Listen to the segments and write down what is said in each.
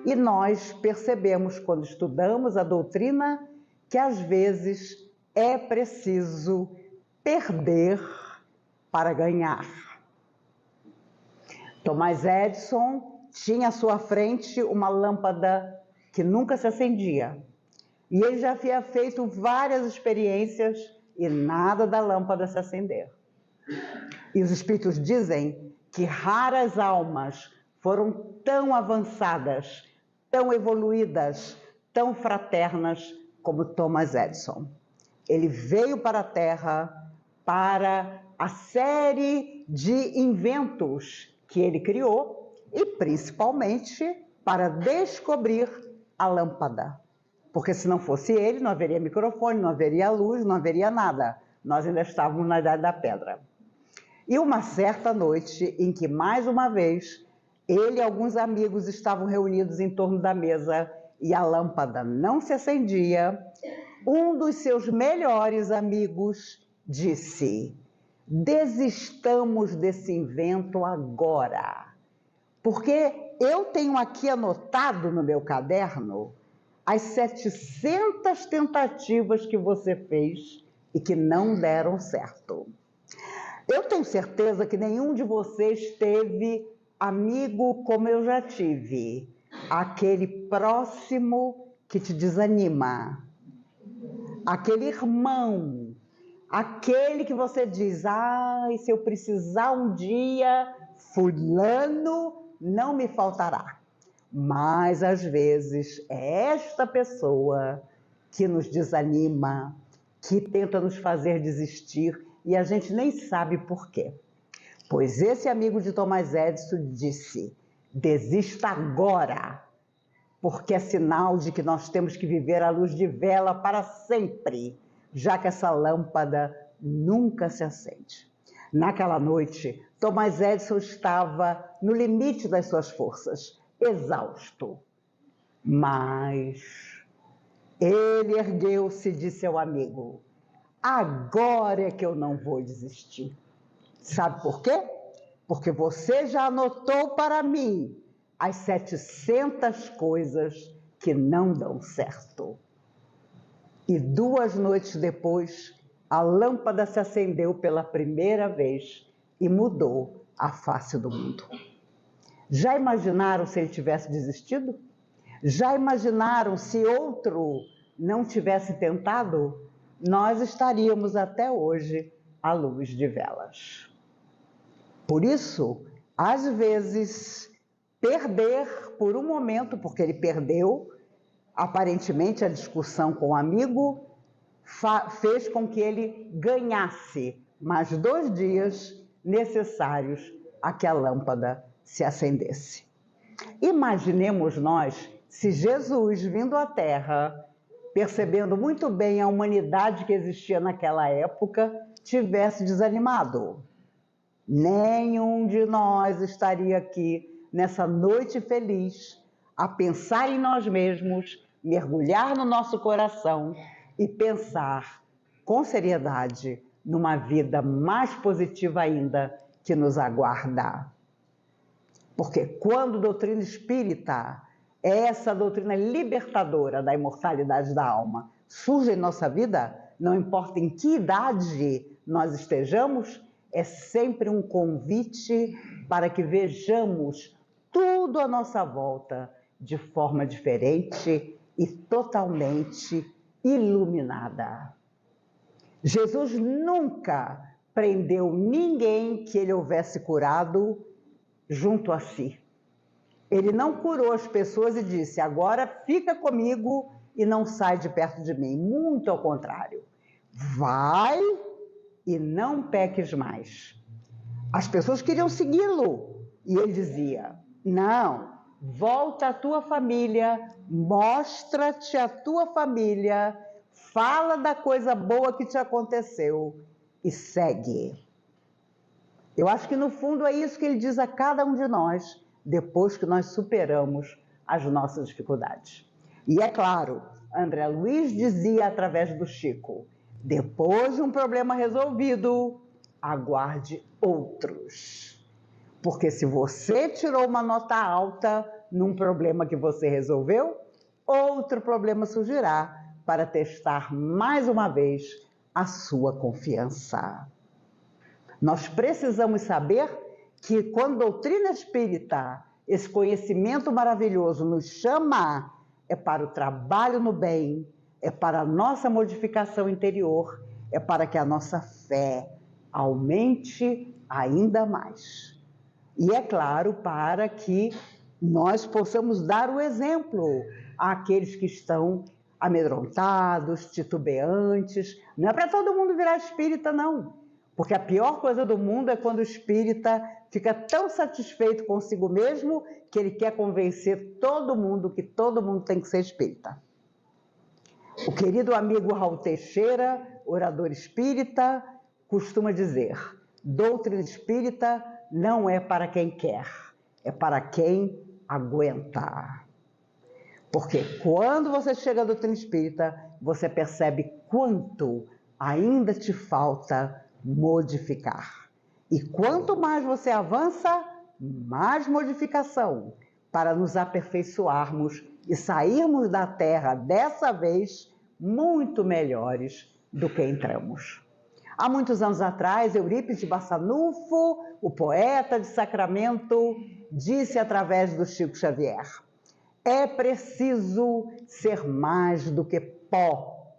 E nós percebemos, quando estudamos a doutrina, que às vezes é preciso perder para ganhar. Thomas Edison tinha à sua frente uma lâmpada que nunca se acendia. E ele já havia feito várias experiências e nada da lâmpada se acender. E os espíritos dizem que raras almas foram tão avançadas, tão evoluídas, tão fraternas como Thomas Edison. Ele veio para a Terra para a série de inventos que ele criou e principalmente para descobrir a lâmpada. Porque se não fosse ele, não haveria microfone, não haveria luz, não haveria nada. Nós ainda estávamos na Idade da Pedra. E uma certa noite, em que mais uma vez, ele e alguns amigos estavam reunidos em torno da mesa e a lâmpada não se acendia, um dos seus melhores amigos disse: desistamos desse invento agora, porque eu tenho aqui anotado no meu caderno as 700 tentativas que você fez e que não deram certo. Eu tenho certeza que nenhum de vocês teve amigo como eu já tive, aquele próximo que te desanima, aquele irmão, aquele que você diz: ai, se eu precisar um dia, fulano não me faltará. Mas às vezes é esta pessoa que nos desanima, que tenta nos fazer desistir e a gente nem sabe por quê. Pois esse amigo de Thomas Edison disse: desista agora, porque é sinal de que nós temos que viver à luz de vela para sempre, já que essa lâmpada nunca se acende. Naquela noite, Thomas Edison estava no limite das suas forças, exausto. Mas ele ergueu-se e disse ao amigo: agora é que eu não vou desistir. Sabe por quê? Porque você já anotou para mim as 700 coisas que não dão certo. E 2 noites depois, a lâmpada se acendeu pela primeira vez e mudou a face do mundo. Já imaginaram se ele tivesse desistido? Já imaginaram se outro não tivesse tentado? Nós estaríamos até hoje à luz de velas. Por isso, às vezes, perder por um momento, porque ele perdeu, aparentemente a discussão com o amigo fez com que ele ganhasse mais 2 dias necessários a que a lâmpada se acendesse. Imaginemos nós se Jesus, vindo à Terra, percebendo muito bem a humanidade que existia naquela época, tivesse desanimado. Nenhum de nós estaria aqui nessa noite feliz a pensar em nós mesmos, mergulhar no nosso coração e pensar com seriedade numa vida mais positiva ainda que nos aguarda. Porque quando a doutrina espírita, essa doutrina libertadora da imortalidade da alma, surge em nossa vida, não importa em que idade nós estejamos, é sempre um convite para que vejamos tudo à nossa volta de forma diferente e totalmente iluminada. Jesus nunca prendeu ninguém que ele houvesse curado junto a si. Ele não curou as pessoas e disse: agora fica comigo e não sai de perto de mim. Muito ao contrário. Vai e não peques mais. As pessoas queriam segui-lo e ele dizia: não, volta à tua família, mostra-te a tua família, fala da coisa boa que te aconteceu e segue. Eu acho que no fundo é isso que ele diz a cada um de nós depois que nós superamos as nossas dificuldades. E é claro, André Luiz dizia através do Chico: depois de um problema resolvido, aguarde outros. Porque se você tirou uma nota alta, num problema que você resolveu, outro problema surgirá para testar mais uma vez a sua confiança. Nós precisamos saber que quando a doutrina espírita, esse conhecimento maravilhoso nos chama, é para o trabalho no bem, é para a nossa modificação interior, é para que a nossa fé aumente ainda mais. E é claro, para que nós possamos dar o exemplo àqueles que estão amedrontados, titubeantes. Não é para todo mundo virar espírita, não. Porque a pior coisa do mundo é quando o espírita fica tão satisfeito consigo mesmo que ele quer convencer todo mundo que todo mundo tem que ser espírita. O querido amigo Raul Teixeira, orador espírita, costuma dizer: doutrina espírita não é para quem quer, é para quem aguenta. Porque quando você chega à doutrina espírita, você percebe quanto ainda te falta modificar. E quanto mais você avança, mais modificação, para nos aperfeiçoarmos e sairmos da Terra, dessa vez, muito melhores do que entramos. Há muitos anos atrás, Eurípides de Barçanufo, o poeta de Sacramento, disse através do Chico Xavier: é preciso ser mais do que pó.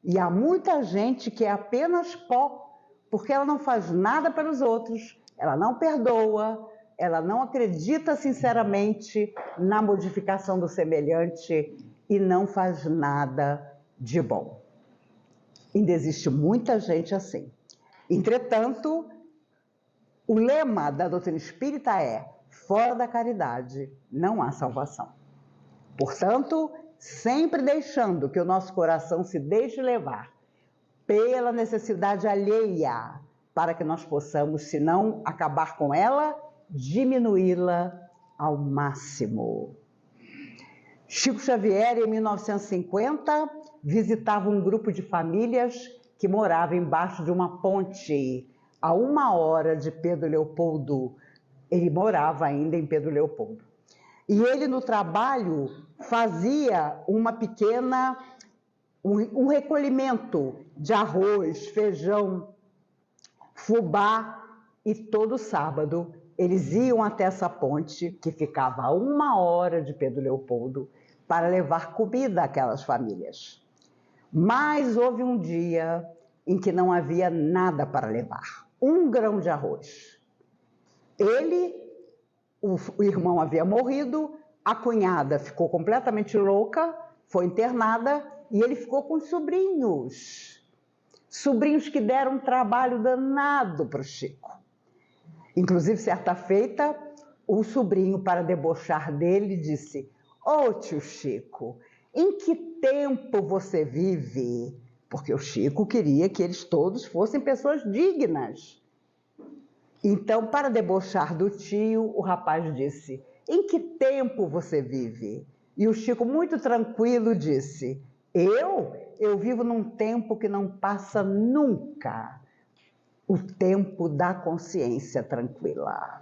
E há muita gente que é apenas pó, porque ela não faz nada pelos outros, ela não perdoa, ela não acredita sinceramente na modificação do semelhante e não faz nada de bom. Ainda existe muita gente assim. Entretanto, o lema da doutrina espírita é: fora da caridade não há salvação. Portanto, sempre deixando que o nosso coração se deixe levar pela necessidade alheia, para que nós possamos, se não acabar com ela, diminuí-la ao máximo. Chico Xavier, em 1950, visitava um grupo de famílias que morava embaixo de uma ponte, a 1 hora de Pedro Leopoldo. Ele morava ainda em Pedro Leopoldo. E ele, no trabalho, fazia um recolhimento de arroz, feijão, fubá, e todo sábado eles iam até essa ponte, que ficava a 1 hora de Pedro Leopoldo, para levar comida àquelas famílias. Mas houve um dia em que não havia nada para levar, 1 grão de arroz. O irmão havia morrido, a cunhada ficou completamente louca, foi internada, e ele ficou com os sobrinhos. Sobrinhos que deram um trabalho danado para o Chico. Inclusive, certa feita, o sobrinho, para debochar dele, disse: ô tio Chico, em que tempo você vive? Porque o Chico queria que eles todos fossem pessoas dignas. Então, para debochar do tio, o rapaz disse: em que tempo você vive? E o Chico, muito tranquilo, disse: eu vivo num tempo que não passa nunca, o tempo da consciência tranquila.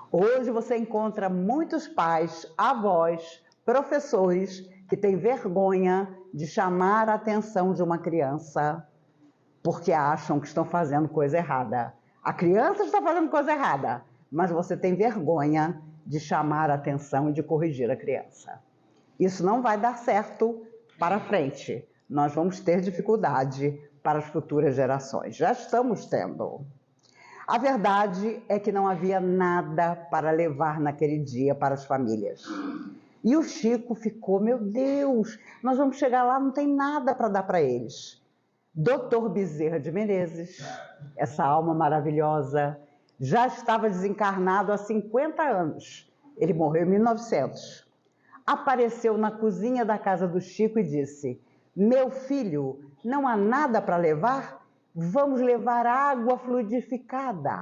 Hoje você encontra muitos pais, avós, professores que têm vergonha de chamar a atenção de uma criança porque acham que estão fazendo coisa errada. A criança está fazendo coisa errada, mas você tem vergonha de chamar a atenção e de corrigir a criança. Isso não vai dar certo para frente. Nós vamos ter dificuldade para as futuras gerações. Já estamos tendo. A verdade é que não havia nada para levar naquele dia para as famílias. E o Chico ficou: meu Deus, nós vamos chegar lá, não tem nada para dar para eles. Dr. Bezerra de Menezes, essa alma maravilhosa, já estava desencarnado há 50 anos. Ele morreu em 1900. Apareceu na cozinha da casa do Chico e disse: meu filho, não há nada para levar? Vamos levar água fluidificada.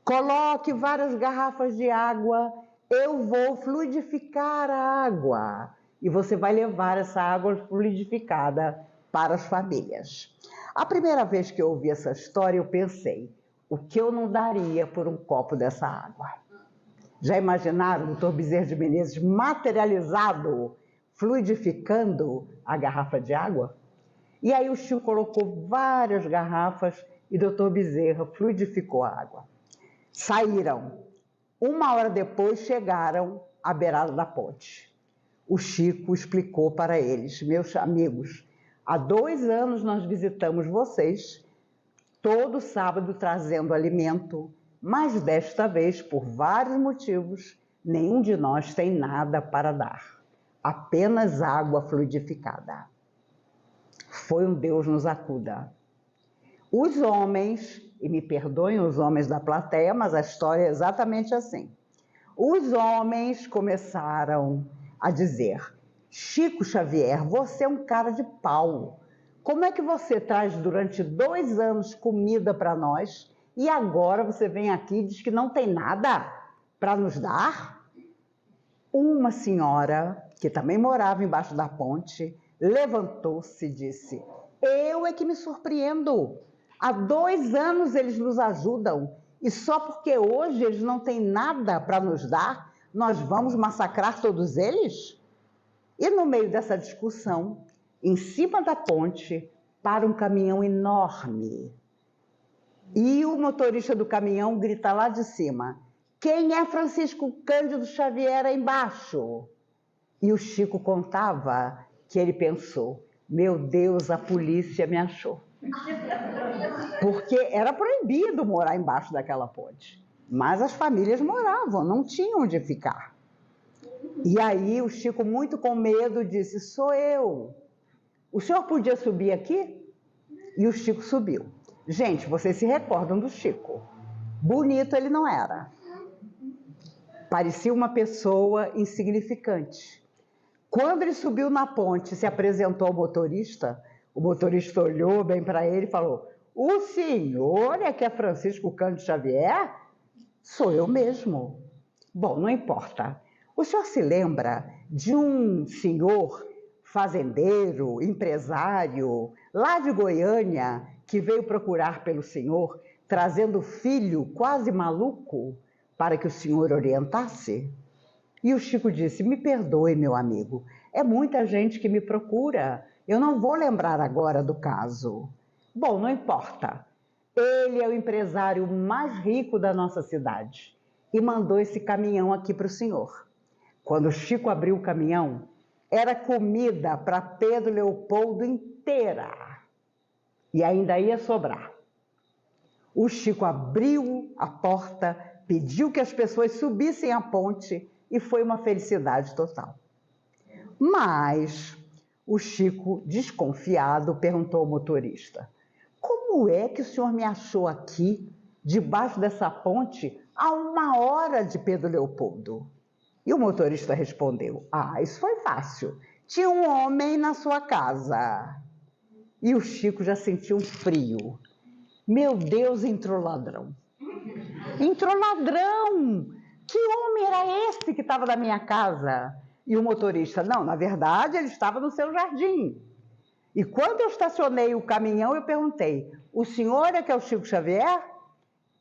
Coloque várias garrafas de água, eu vou fluidificar a água. E você vai levar essa água fluidificada para as famílias. A primeira vez que eu ouvi essa história, eu pensei: o que eu não daria por um copo dessa água? Já imaginaram o doutor Bezerra de Menezes materializado, fluidificando a garrafa de água? E aí o Chico colocou várias garrafas e o doutor Bezerra fluidificou a água. Saíram. 1 hora depois chegaram à beirada da ponte. O Chico explicou para eles: meus amigos, há 2 anos nós visitamos vocês, todo sábado trazendo alimento, mas desta vez, por vários motivos, nenhum de nós tem nada para dar, apenas água fluidificada. Foi um Deus nos acuda. Os homens, e me perdoem os homens da plateia, mas a história é exatamente assim. Os homens começaram a dizer: Chico Xavier, você é um cara de pau. Como é que você traz durante 2 anos comida para nós e agora você vem aqui e diz que não tem nada para nos dar? Uma senhora, que também morava embaixo da ponte, levantou-se e disse: eu é que me surpreendo. Há 2 anos eles nos ajudam e só porque hoje eles não têm nada para nos dar, nós vamos massacrar todos eles? E no meio dessa discussão, em cima da ponte, para um caminhão enorme. E o motorista do caminhão grita lá de cima: quem é Francisco Cândido Xavier aí embaixo? E o Chico contava que ele pensou: meu Deus, a polícia me achou. Porque era proibido morar embaixo daquela ponte. Mas as famílias moravam, não tinham onde ficar. E aí o Chico, muito com medo, disse: sou eu. O senhor podia subir aqui? E o Chico subiu. Gente, vocês se recordam do Chico. Bonito ele não era. Parecia uma pessoa insignificante. Quando ele subiu na ponte e se apresentou ao motorista, o motorista olhou bem para ele e falou: o senhor é que é Francisco Cândido Xavier? Sou eu mesmo. Bom, não importa. O senhor se lembra de um senhor fazendeiro, empresário, lá de Goiânia, que veio procurar pelo senhor, trazendo o filho quase maluco para que o senhor orientasse? E o Chico disse: me perdoe, meu amigo, é muita gente que me procura, eu não vou lembrar agora do caso. Bom, não importa. Ele é o empresário mais rico da nossa cidade e mandou esse caminhão aqui para o senhor. Quando o Chico abriu o caminhão, era comida para Pedro Leopoldo inteira. E ainda ia sobrar. O Chico abriu a porta, pediu que as pessoas subissem a ponte e foi uma felicidade total. Mas o Chico, desconfiado, perguntou ao motorista: como é que o senhor me achou aqui, debaixo dessa ponte, a 1 hora de Pedro Leopoldo? E o motorista respondeu: ah, isso foi fácil. Tinha um homem na sua casa. E o Chico já sentiu um frio. Meu Deus, entrou ladrão. Entrou ladrão! Que homem era esse que estava na minha casa? E o motorista: não, na verdade ele estava no seu jardim. E quando eu estacionei o caminhão, eu perguntei: o senhor é que é o Chico Xavier?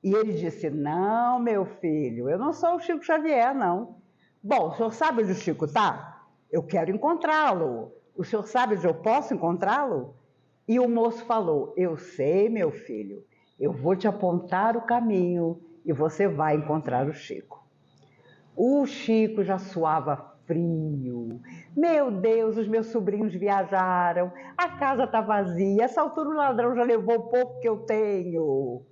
E ele disse: não, meu filho, eu não sou o Chico Xavier, não. Bom, o senhor sabe onde o Chico está? Eu quero encontrá-lo. O senhor sabe onde eu posso encontrá-lo? E o moço falou: eu sei, meu filho, eu vou te apontar o caminho e você vai encontrar o Chico. O Chico já suava frio. Meu Deus, os meus sobrinhos viajaram, a casa está vazia, essa altura o ladrão já levou o pouco que eu tenho.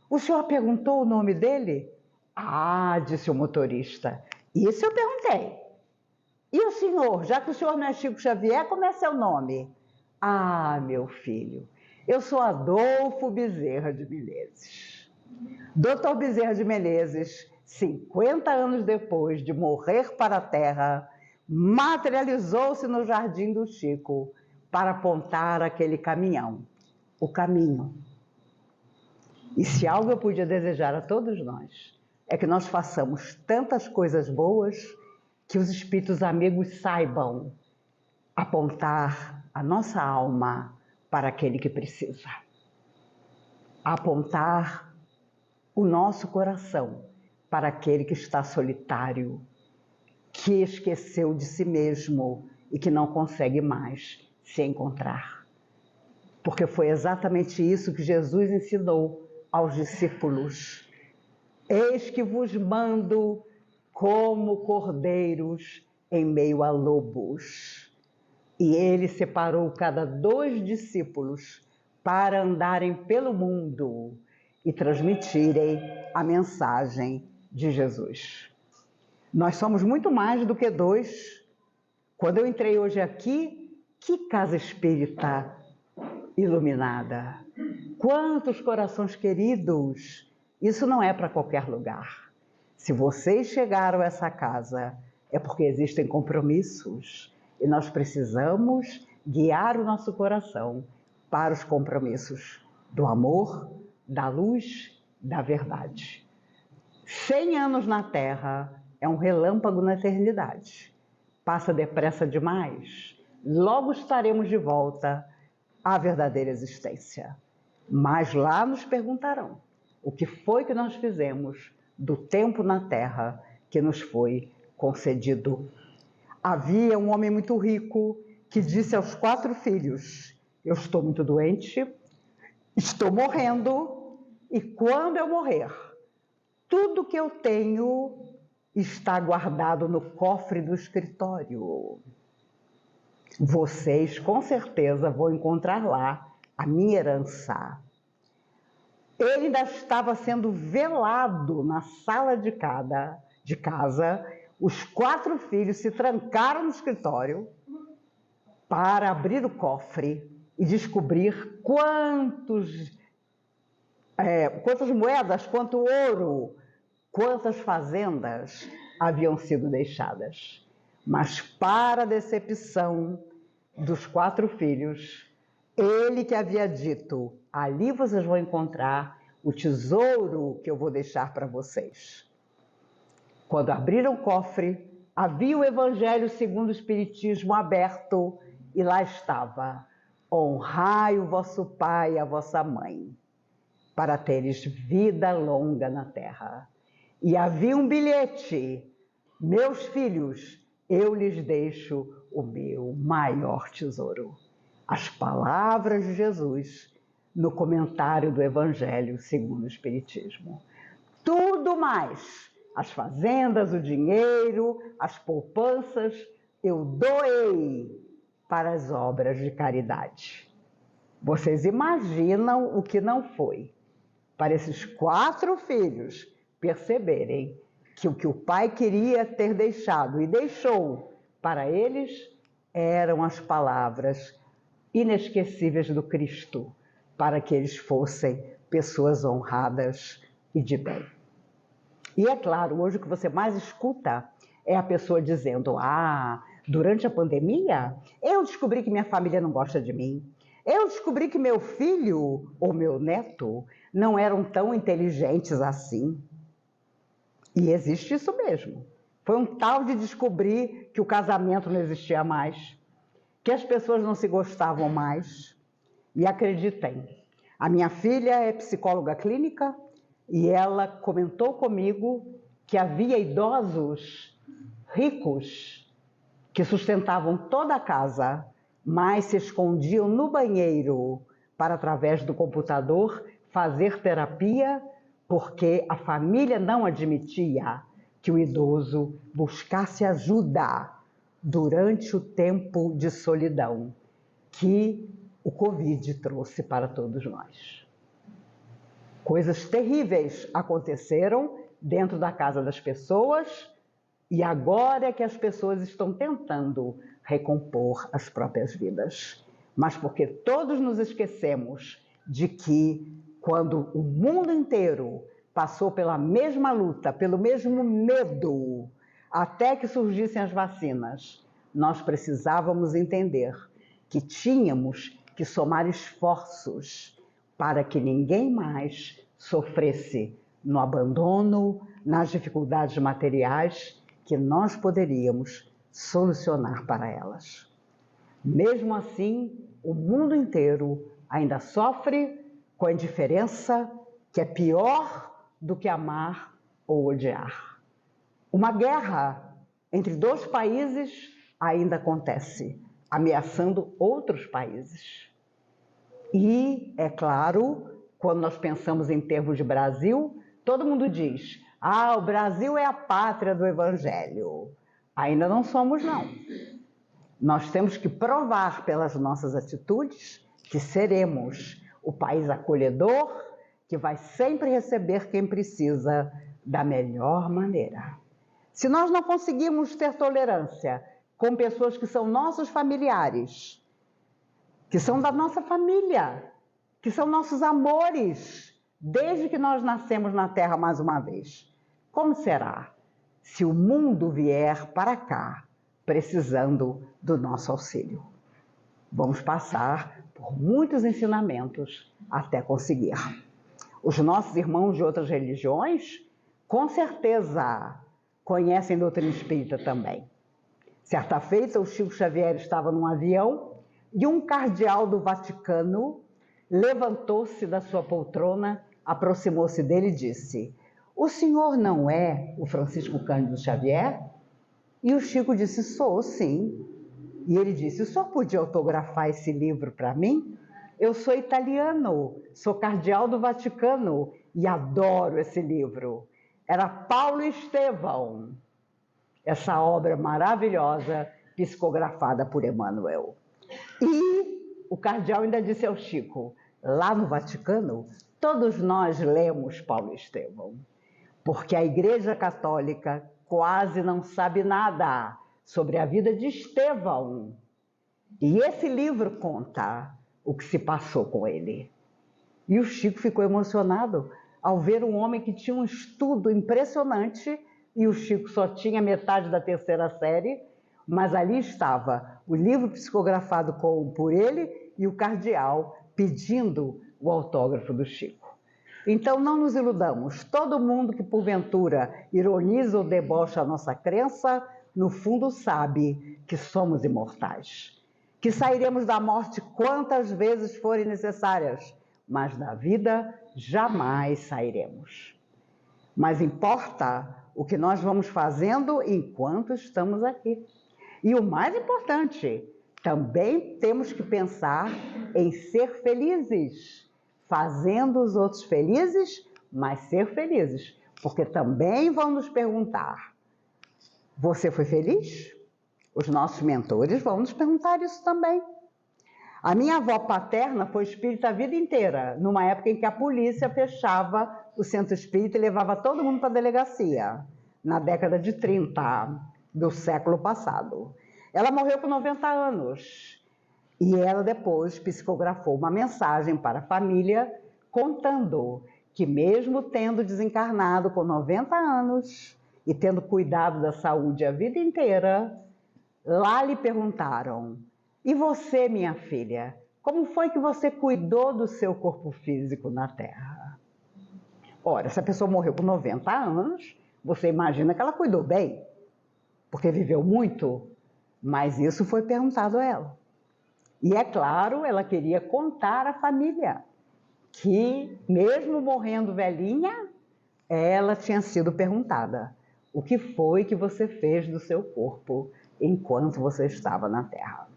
O senhor perguntou o nome dele? Ah, disse o motorista, isso eu perguntei. E o senhor, já que o senhor não é Chico Xavier, como é seu nome? Ah, meu filho, eu sou Adolfo Bezerra de Menezes. Doutor Bezerra de Menezes, 50 anos depois de morrer para a terra, materializou-se no jardim do Chico para apontar aquele caminhão, o caminho. E se algo eu podia desejar a todos nós, é que nós façamos tantas coisas boas que os espíritos amigos saibam apontar a nossa alma para aquele que precisa. Apontar o nosso coração para aquele que está solitário, que esqueceu de si mesmo e que não consegue mais se encontrar. Porque foi exatamente isso que Jesus ensinou aos discípulos. Eis que vos mando como cordeiros em meio a lobos. E ele separou cada 2 discípulos para andarem pelo mundo e transmitirem a mensagem de Jesus. Nós somos muito mais do que 2. Quando eu entrei hoje aqui, que casa espírita iluminada! Quantos corações queridos! Isso não é para qualquer lugar. Se vocês chegaram a essa casa, é porque existem compromissos e nós precisamos guiar o nosso coração para os compromissos do amor, da luz, da verdade. 100 anos na Terra é um relâmpago na eternidade. Passa depressa demais. Logo estaremos de volta à verdadeira existência. Mas lá nos perguntarão o que foi que nós fizemos do tempo na Terra que nos foi concedido. Havia um homem muito rico que disse aos 4 filhos: eu estou muito doente, estou morrendo, e quando eu morrer, tudo que eu tenho está guardado no cofre do escritório. Vocês, com certeza, vão encontrar lá a minha herança. Ele ainda estava sendo velado na sala de casa. Os 4 filhos se trancaram no escritório para abrir o cofre e descobrir quantas moedas, quanto ouro, quantas fazendas haviam sido deixadas. Mas, para a decepção dos 4 filhos, ele que havia dito: ali vocês vão encontrar o tesouro que eu vou deixar para vocês. Quando abriram o cofre, havia o Evangelho segundo o Espiritismo aberto e lá estava: honrai o vosso pai e a vossa mãe, para teres vida longa na terra. E havia um bilhete: meus filhos, eu lhes deixo o meu maior tesouro. As palavras de Jesus no comentário do Evangelho segundo o Espiritismo. Tudo mais, as fazendas, o dinheiro, as poupanças, eu doei para as obras de caridade. Vocês imaginam o que não foi para esses 4 filhos perceberem que o que o pai queria ter deixado e deixou para eles eram as palavras inesquecíveis do Cristo, para que eles fossem pessoas honradas e de bem. E é claro, hoje o que você mais escuta é a pessoa dizendo: durante a pandemia, eu descobri que minha família não gosta de mim. Eu descobri que meu filho ou meu neto não eram tão inteligentes assim. E existe isso mesmo. Foi um tal de descobrir que o casamento não existia mais, que as pessoas não se gostavam mais. E acreditem, a minha filha é psicóloga clínica e ela comentou comigo que havia idosos ricos que sustentavam toda a casa, mas se escondiam no banheiro para, através do computador, fazer terapia, porque a família não admitia que o idoso buscasse ajuda durante o tempo de solidão que o Covid trouxe para todos nós. Coisas terríveis aconteceram dentro da casa das pessoas e agora é que as pessoas estão tentando recompor as próprias vidas. Mas porque todos nos esquecemos de que quando o mundo inteiro passou pela mesma luta, pelo mesmo medo, até que surgissem as vacinas, nós precisávamos entender que tínhamos que somar esforços para que ninguém mais sofresse no abandono, nas dificuldades materiais que nós poderíamos solucionar para elas. Mesmo assim, o mundo inteiro ainda sofre com a indiferença, que é pior do que amar ou odiar. Uma guerra entre dois países ainda acontece, ameaçando outros países. E, é claro, quando nós pensamos em termos de Brasil, todo mundo diz: ah, o Brasil é a pátria do Evangelho. Ainda não somos, não. Nós temos que provar pelas nossas atitudes que seremos o país acolhedor, que vai sempre receber quem precisa da melhor maneira. Se nós não conseguirmos ter tolerância com pessoas que são nossos familiares, que são da nossa família, que são nossos amores, desde que nós nascemos na Terra mais uma vez, como será se o mundo vier para cá precisando do nosso auxílio? Vamos passar por muitos ensinamentos até conseguir. Os nossos irmãos de outras religiões, com certeza, conhecem a doutrina espírita também. Certa feita, o Chico Xavier estava num avião e um cardeal do Vaticano levantou-se da sua poltrona, aproximou-se dele e disse: o senhor não é o Francisco Cândido Xavier? E o Chico disse: sou, sim. E ele disse: o senhor podia autografar esse livro para mim? Eu sou italiano, sou cardeal do Vaticano e adoro esse livro. Era Paulo Estevão, essa obra maravilhosa psicografada por Emmanuel. E o cardeal ainda disse ao Chico: lá no Vaticano, todos nós lemos Paulo Estevão, porque a Igreja Católica quase não sabe nada sobre a vida de Estevão. E esse livro conta o que se passou com ele. E o Chico ficou emocionado ao ver um homem que tinha um estudo impressionante, e o Chico só tinha metade da terceira série, mas ali estava o livro psicografado por ele e o cardeal pedindo o autógrafo do Chico. Então não nos iludamos, todo mundo que porventura ironiza ou debocha a nossa crença, no fundo sabe que somos imortais, que sairemos da morte quantas vezes forem necessárias, mas da vida jamais sairemos. Mas importa o que nós vamos fazendo enquanto estamos aqui. E o mais importante, também temos que pensar em ser felizes, fazendo os outros felizes, mas ser felizes, porque também vão nos perguntar: você foi feliz? Os nossos mentores vão nos perguntar isso também. A minha avó paterna foi espírita a vida inteira, numa época em que a polícia fechava o centro espírita e levava todo mundo para a delegacia, na década de 30 do século passado. Ela morreu com 90 anos e ela depois psicografou uma mensagem para a família contando que mesmo tendo desencarnado com 90 anos e tendo cuidado da saúde a vida inteira, lá lhe perguntaram: e você, minha filha, como foi que você cuidou do seu corpo físico na Terra? Ora, se a pessoa morreu com 90 anos, você imagina que ela cuidou bem, porque viveu muito, mas isso foi perguntado a ela. E é claro, ela queria contar à família que, mesmo morrendo velhinha, ela tinha sido perguntada: o que foi que você fez do seu corpo enquanto você estava na Terra?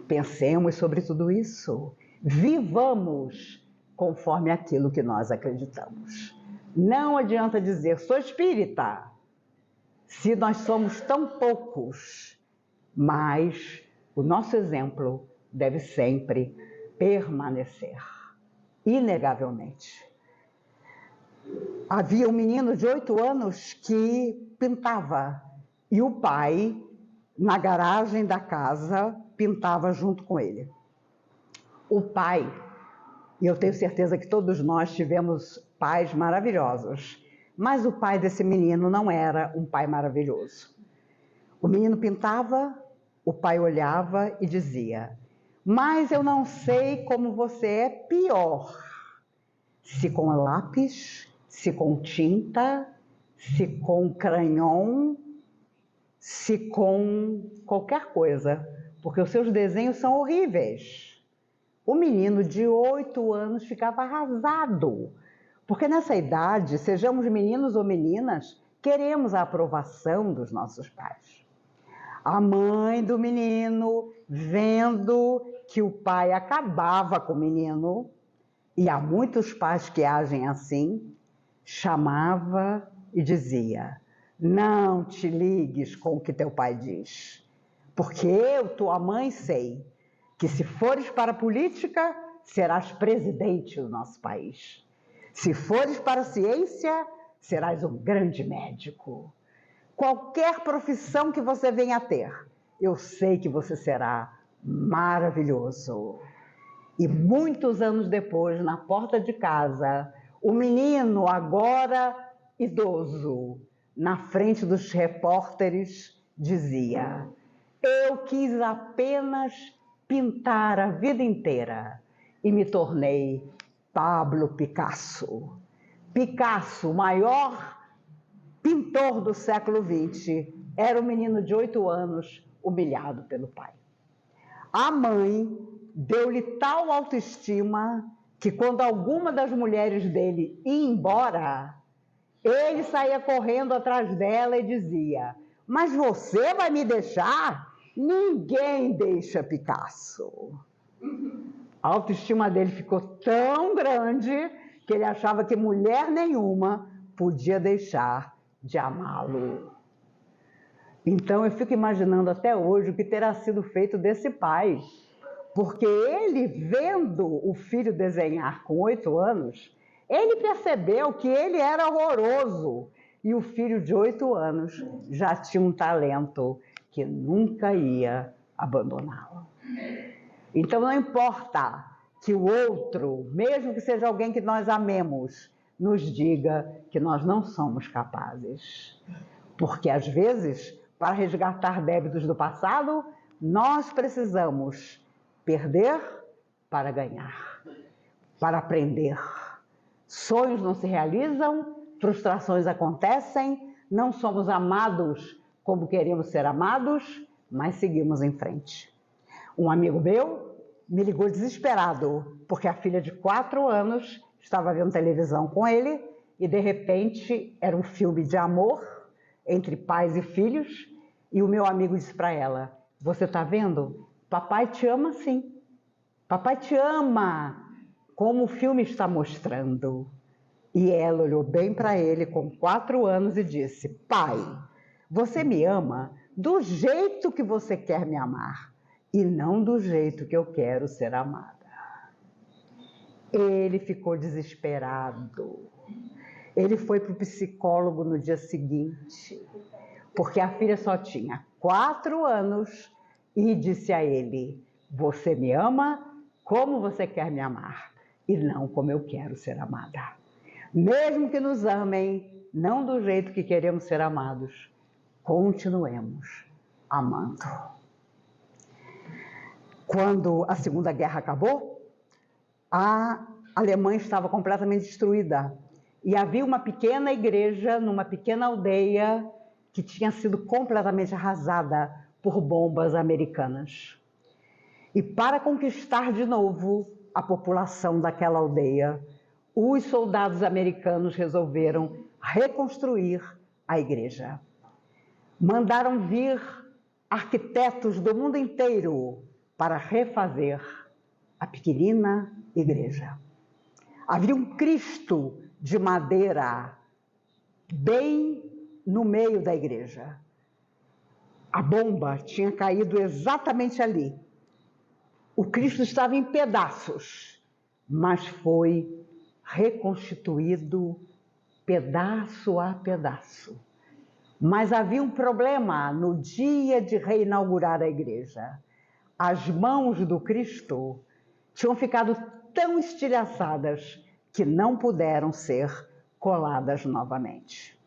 Pensemos sobre tudo isso. Vivamos conforme aquilo que nós acreditamos. Não adianta dizer: sou espírita, se nós somos tão poucos, mas o nosso exemplo deve sempre permanecer, inegavelmente. Havia um menino de 8 anos que pintava, e o pai, na garagem da casa, pintava junto com ele. O pai, e eu tenho certeza que todos nós tivemos pais maravilhosos, mas o pai desse menino não era um pai maravilhoso. O menino pintava, o pai olhava e dizia: mas eu não sei como você é pior, se com lápis, se com tinta, se com crayon, se com qualquer coisa, porque os seus desenhos são horríveis. O menino de 8 anos ficava arrasado, Porque nessa idade, sejamos meninos ou meninas, queremos a aprovação dos nossos pais. A mãe do menino, vendo que o pai acabava com o menino, e há muitos pais que agem assim, chamava e dizia: não te ligues com o que teu pai diz, porque eu, tua mãe, sei que se fores para a política, serás presidente do nosso país. Se fores para a ciência, serás um grande médico. Qualquer profissão que você venha a ter, eu sei que você será maravilhoso. E muitos anos depois, na porta de casa, o menino, agora idoso, na frente dos repórteres, dizia: eu quis apenas pintar a vida inteira e me tornei Pablo Picasso. Picasso, o maior pintor do século XX, era um menino de 8 anos, humilhado pelo pai. A mãe deu-lhe tal autoestima que quando alguma das mulheres dele ia embora, ele saía correndo atrás dela e dizia: mas você vai me deixar? Ninguém deixa Picasso. A autoestima dele ficou tão grande que ele achava que mulher nenhuma podia deixar de amá-lo. Então eu fico imaginando até hoje o que terá sido feito desse pai, porque ele, vendo o filho desenhar com 8 anos, ele percebeu que ele era horroroso e o filho de 8 anos já tinha um talento que nunca ia abandoná-lo. Então não importa que o outro, mesmo que seja alguém que nós amemos, nos diga que nós não somos capazes. Porque às vezes, para resgatar débitos do passado, nós precisamos perder para ganhar, para aprender. Sonhos não se realizam, frustrações acontecem, não somos amados como queremos ser amados, mas seguimos em frente. Um amigo meu me ligou desesperado, porque a filha de 4 anos estava vendo televisão com ele e, de repente, era um filme de amor entre pais e filhos, e o meu amigo disse para ela: você está vendo? Papai te ama sim. Papai te ama, como o filme está mostrando. E ela olhou bem para ele com 4 anos e disse: pai, você me ama do jeito que você quer me amar e não do jeito que eu quero ser amada. Ele ficou desesperado. Ele foi para o psicólogo no dia seguinte, porque a filha só tinha 4 anos e disse a ele: você me ama como você quer me amar e não como eu quero ser amada. Mesmo que nos amem, não do jeito que queremos ser amados, continuemos amando. Quando a Segunda Guerra acabou, a Alemanha estava completamente destruída e havia uma pequena igreja numa pequena aldeia que tinha sido completamente arrasada por bombas americanas. E para conquistar de novo a população daquela aldeia, os soldados americanos resolveram reconstruir a igreja. Mandaram vir arquitetos do mundo inteiro para refazer a pequenina igreja. Havia um Cristo de madeira bem no meio da igreja. A bomba tinha caído exatamente ali. O Cristo estava em pedaços, mas foi reconstituído pedaço a pedaço. Mas havia um problema no dia de reinaugurar a igreja. As mãos do Cristo tinham ficado tão estilhaçadas que não puderam ser coladas novamente.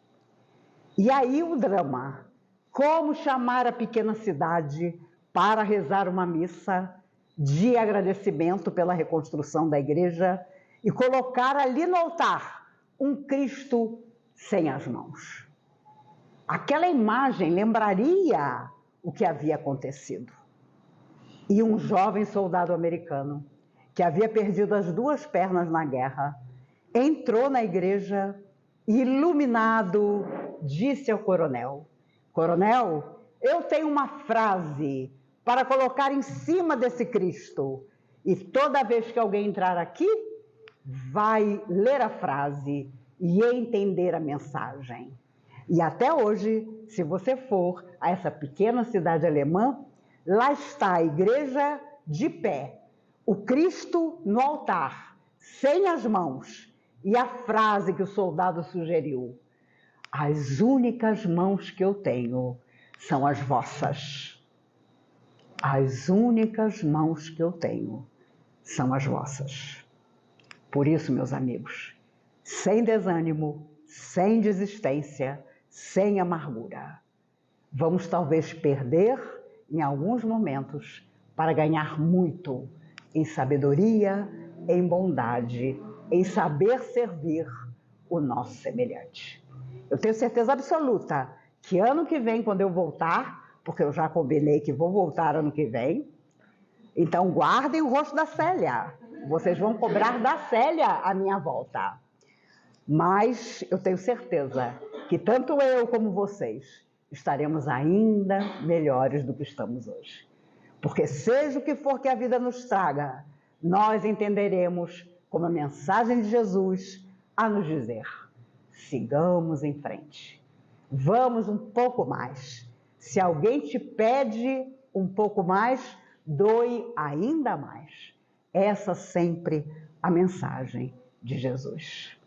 E aí o drama: como chamar a pequena cidade para rezar uma missa de agradecimento pela reconstrução da igreja e colocar ali no altar um Cristo sem as mãos. Aquela imagem lembraria o que havia acontecido. E um jovem soldado americano, que havia perdido as 2 pernas na guerra, entrou na igreja, iluminado, disse ao coronel: Coronel, eu tenho uma frase para colocar em cima desse Cristo. E toda vez que alguém entrar aqui, vai ler a frase e entender a mensagem. E até hoje, se você for a essa pequena cidade alemã, lá está a igreja de pé, o Cristo no altar, sem as mãos, e a frase que o soldado sugeriu: as únicas mãos que eu tenho são as vossas. As únicas mãos que eu tenho são as vossas. Por isso, meus amigos, sem desânimo, sem desistência, sem amargura, vamos talvez perder em alguns momentos para ganhar muito em sabedoria, em bondade, em saber servir o nosso semelhante. Eu tenho certeza absoluta que ano que vem, quando eu voltar, porque eu já combinei que vou voltar ano que vem, então guardem o rosto da Célia. Vocês vão cobrar da Célia a minha volta. Mas eu tenho certeza que tanto eu como vocês estaremos ainda melhores do que estamos hoje. Porque seja o que for que a vida nos traga, nós entenderemos como a mensagem de Jesus a nos dizer: sigamos em frente. Vamos um pouco mais. Se alguém te pede um pouco mais, doe ainda mais. Essa sempre a mensagem de Jesus.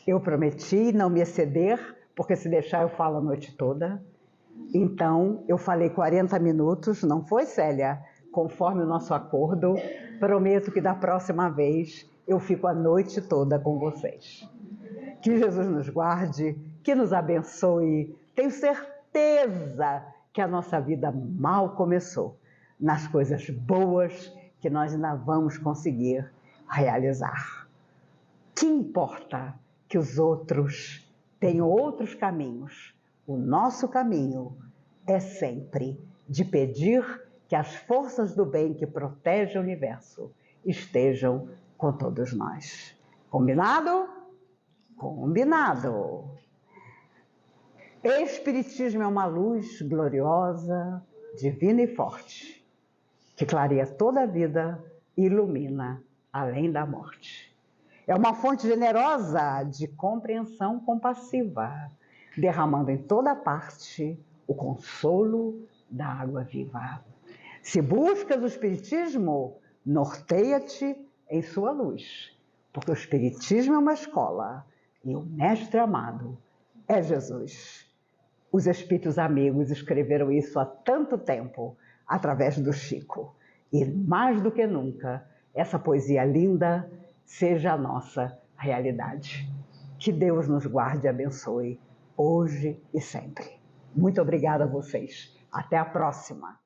Eu prometi não me exceder, porque se deixar eu falo a noite toda. Então, eu falei 40 minutos, não foi, Célia? Conforme o nosso acordo, prometo que da próxima vez eu fico a noite toda com vocês. Que Jesus nos guarde, que nos abençoe. Tenho certeza que a nossa vida mal começou, nas coisas boas que nós ainda vamos conseguir realizar. Que importa que os outros tenham outros caminhos? O nosso caminho é sempre de pedir que as forças do bem que protegem o universo estejam com todos nós. Combinado? Combinado! Espiritismo é uma luz gloriosa, divina e forte, que clareia toda a vida e ilumina além da morte. É uma fonte generosa de compreensão compassiva, derramando em toda parte o consolo da água viva. Se buscas o Espiritismo, norteia-te em sua luz, porque o Espiritismo é uma escola e o mestre amado é Jesus. Os Espíritos amigos escreveram isso há tanto tempo, através do Chico. E mais do que nunca, essa poesia linda seja a nossa realidade. Que Deus nos guarde e abençoe, hoje e sempre. Muito obrigada a vocês. Até a próxima.